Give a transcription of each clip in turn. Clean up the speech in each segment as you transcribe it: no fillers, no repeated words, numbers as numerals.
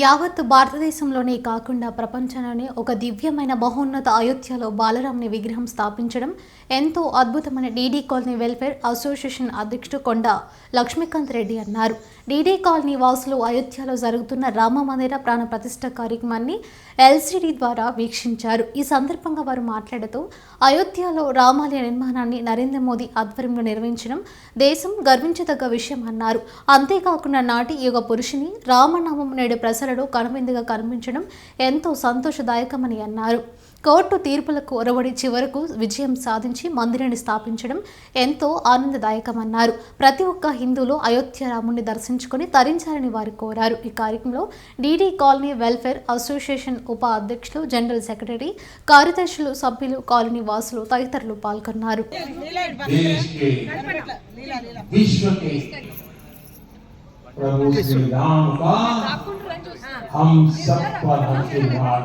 యావత్ భారతదేశంలోనే కాకుండా ప్రపంచంలోనే ఒక దివ్యమైన మహోన్నత అయోధ్యలో బాలరాముని విగ్రహం స్థాపించడం ఎంతో అద్భుతమైన డీడీ కాలనీ వెల్ఫేర్ అసోసియేషన్ అధ్యక్షుడు కొండ లక్ష్మీకాంత్ రెడ్డి అన్నారు. డీడీ కాలనీ వాసులు అయోధ్యలో జరుగుతున్న రామ మందిర ప్రాణ ప్రతిష్ఠ కార్యక్రమాన్ని ఎల్సీడీ ద్వారా వీక్షించారు. ఈ సందర్భంగా వారు మాట్లాడుతూ అయోధ్యలో రామాలయ నిర్మాణాన్ని నరేంద్ర మోదీ ఆధ్వర్యంలో నిర్వహించడం దేశం గర్వించదగ్గ విషయం అన్నారు. అంతేకాకుండా నాటి యుగ పురుషుని రామనామం నేడు ప్రజలలో కనువిందుగా కనిపించడం ఎంతో సంతోషదాయకమని అన్నారు. కోర్టు తీర్పులకు ఒరవడి చివరకు విజయం సాధించి మందిరాన్ని స్థాపించడం ఎంతో ఆనందదాయకమన్నారు. ప్రతి ఒక్క హిందువులు అయోధ్య రాముని దర్శించుకొని తరించాలని వారు కోరారు. ఈ కార్యక్రమంలో డీడీ కాలనీ వెల్ఫేర్ అసోసియేషన్ ఉప అధ్యక్షులు, జనరల్ సెక్రటరీ, కార్యదర్శులు, సభ్యులు, కాలనీ వాసులు తదితరులు పాల్గొన్నారు. प्रभु श्री राम का हम सब पर आशीर्वाद।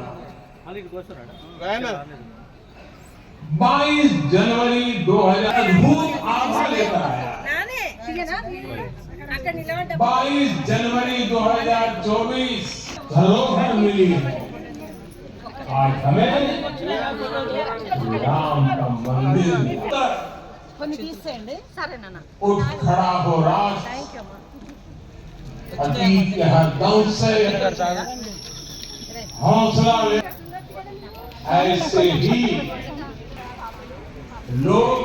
22 जनवरी 2000 अद्भुत आभा लेकर आया। 22 जनवरी 2024 धरोहर मिली है। आज हमें राम का मंदिर उठ खड़ा हो राष्ट्र, अतीत के हर दौर से हौसला ले। ऐसे ही लोग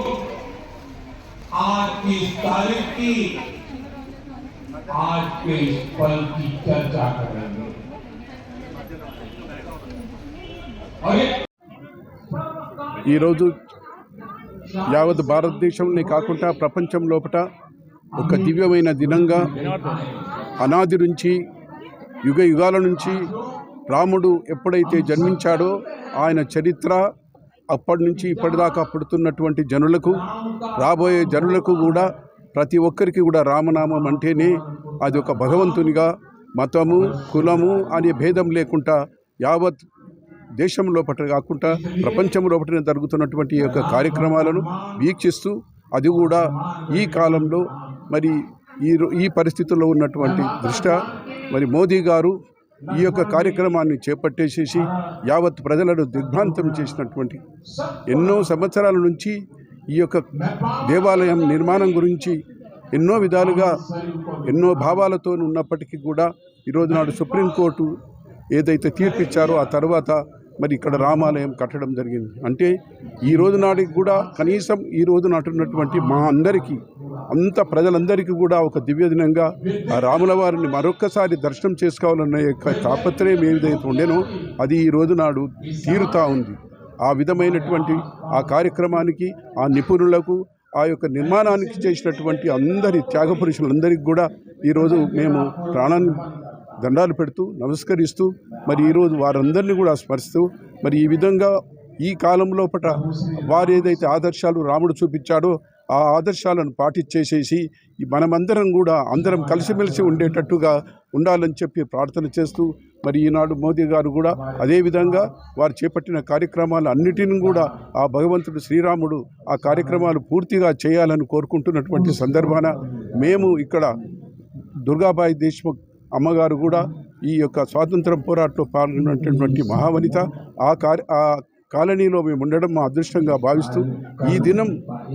आज की तारीख की, आज के इस पल की चर्चा करेंगे। ఈ రోజు యావత్ భారతదేశంలో కాకుండా ప్రపంచం లోపల ఒక దివ్యమైన దినంగా అనాది నుంచి యుగ యుగాల నుంచి రాముడు ఎప్పుడైతే జన్మించాడో ఆయన చరిత్ర అప్పటి నుంచి ఇప్పటిదాకా పుడుతున్నటువంటి జనులకు, రాబోయే జనులకు కూడా ప్రతి ఒక్కరికి కూడా రామనామం అంటేనే అది ఒక భగవంతునిగా, మతము కులము అనే భేదం లేకుండా యావత్ దేశం లోపల కాకుండా ప్రపంచం లోపల జరుగుతున్నటువంటి ఈ యొక్క కార్యక్రమాలను వీక్షిస్తూ, అది కూడా ఈ కాలంలో మరి ఈ పరిస్థితుల్లో ఉన్నటువంటి దృష్ట్యా మరి మోదీ గారు ఈ యొక్క కార్యక్రమాన్ని చేపట్టేసేసి యావత్ ప్రజలను దిగ్భ్రాంతం చేసినటువంటి ఎన్నో సంవత్సరాల నుంచి ఈ యొక్క దేవాలయం నిర్మాణం గురించి ఎన్నో విధాలుగా ఎన్నో భావాలతో ఉన్నప్పటికీ కూడా ఈరోజు నాడు సుప్రీంకోర్టు ఏదైతే తీర్పిచ్చారో ఆ తర్వాత మరి ఇక్కడ రామాలయం కట్టడం జరిగింది. అంటే ఈ రోజు నాటికి కూడా కనీసం ఈ రోజు నాటున్నటువంటి మా అందరికీ, అంత ప్రజలందరికీ కూడా ఒక దివ్య దినంగా ఆ రాముల వారిని మరొక్కసారి దర్శనం చేసుకోవాలన్న యొక్క తాపత్రయం ఏదైతే ఉండేనో అది ఈ రోజు నాడు తీరుతా ఉంది. ఆ విధమైనటువంటి ఆ కార్యక్రమానికి, ఆ నిపుణులకు, ఆ యొక్క నిర్మాణానికి చేసినటువంటి అందరి త్యాగపురుషులందరికీ కూడా ఈరోజు మేము ప్రాణాన్ని దండాలు పెడుతూ నమస్కరిస్తూ మరి ఈరోజు వారందరినీ కూడా స్మరిస్తూ మరి ఈ విధంగా ఈ కాలం లోపల వారు ఏదైతే ఆదర్శాలు రాముడు చూపించాడో ఆ ఆదర్శాలను పాటించేసేసి మనమందరం కూడా అందరం కలిసిమెలిసి ఉండేటట్టుగా ఉండాలని చెప్పి ప్రార్థన చేస్తూ మరి ఈనాడు మోదీ గారు కూడా అదేవిధంగా వారు చేపట్టిన కార్యక్రమాలు అన్నిటిని కూడా ఆ భగవంతుడు శ్రీరాముడు ఆ కార్యక్రమాలు పూర్తిగా చేయాలని కోరుకుంటున్నటువంటి సందర్భాన మేము ఇక్కడ దుర్గాబాయి దేశ్ముఖ్ అమ్మగారు కూడా ఈ యొక్క స్వాతంత్రం పోరాటంలో పాల్గొన్నటువంటి మహావనిత, ఆ కాలనీలో మేము ఉండడం మా అదృష్టంగా భావిస్తూ ఈ దినం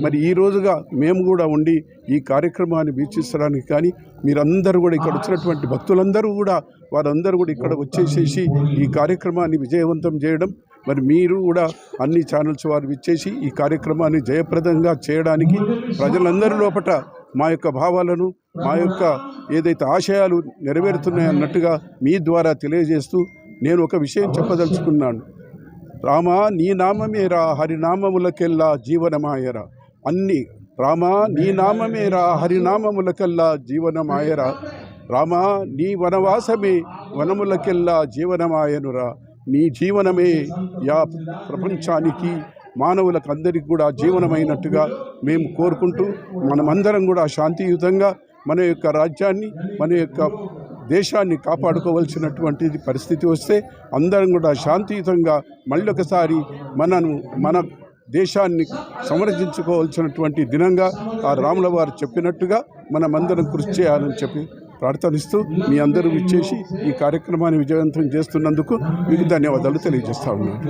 మరి ఈ రోజుగా మేము కూడా ఉండి ఈ కార్యక్రమాన్ని వీక్షించడానికి కానీ మీరందరూ కూడా ఇక్కడ వచ్చినటువంటి భక్తులందరూ కూడా వారందరూ కూడా ఇక్కడ వచ్చేసేసి ఈ కార్యక్రమాన్ని విజయవంతం చేయడం, మరి మీరు కూడా అన్ని ఛానల్స్ వారు విచ్చేసి ఈ కార్యక్రమాన్ని జయప్రదంగా చేయడానికి ప్రజలందరి లోపల మా యొక్క భావాలను, మా యొక్క ఏదైతే ఆశయాలు నెరవేరుతున్నాయన్నట్టుగా మీ ద్వారా తెలియజేస్తూ నేను ఒక విషయం చెప్పదలుచుకున్నాను. రామా నీ నామమేరా హరినామములకెల్లా జీవనమాయరా. రామా నీ నామమేరా హరినామములకెల్లా జీవనమాయరా. రామా నీ వనవాసమే వనములకెల్లా జీవనమాయనురా. నీ జీవనమే యా ప్రపంచానికి, మానవులకు అందరికీ కూడా జీవనమైనట్టుగా మేము కోరుకుంటూ మనమందరం కూడా శాంతియుతంగా మన యొక్క రాజ్యాన్ని, మన యొక్క దేశాన్ని కాపాడుకోవాల్సినటువంటి పరిస్థితి వస్తే అందరం కూడా శాంతియుతంగా మళ్ళొకసారి మన దేశాన్ని సంరక్షించుకోవాల్సినటువంటి దినంగా ఆ రాముల వారు చెప్పినట్టుగా మనమందరం కృషి చేయాలని చెప్పి ప్రార్థనిస్తూ మీ అందరూ విచ్చేసి ఈ కార్యక్రమాన్ని విజయవంతం చేస్తున్నందుకు మీకు ధన్యవాదాలు తెలియజేస్తా ఉన్నాను.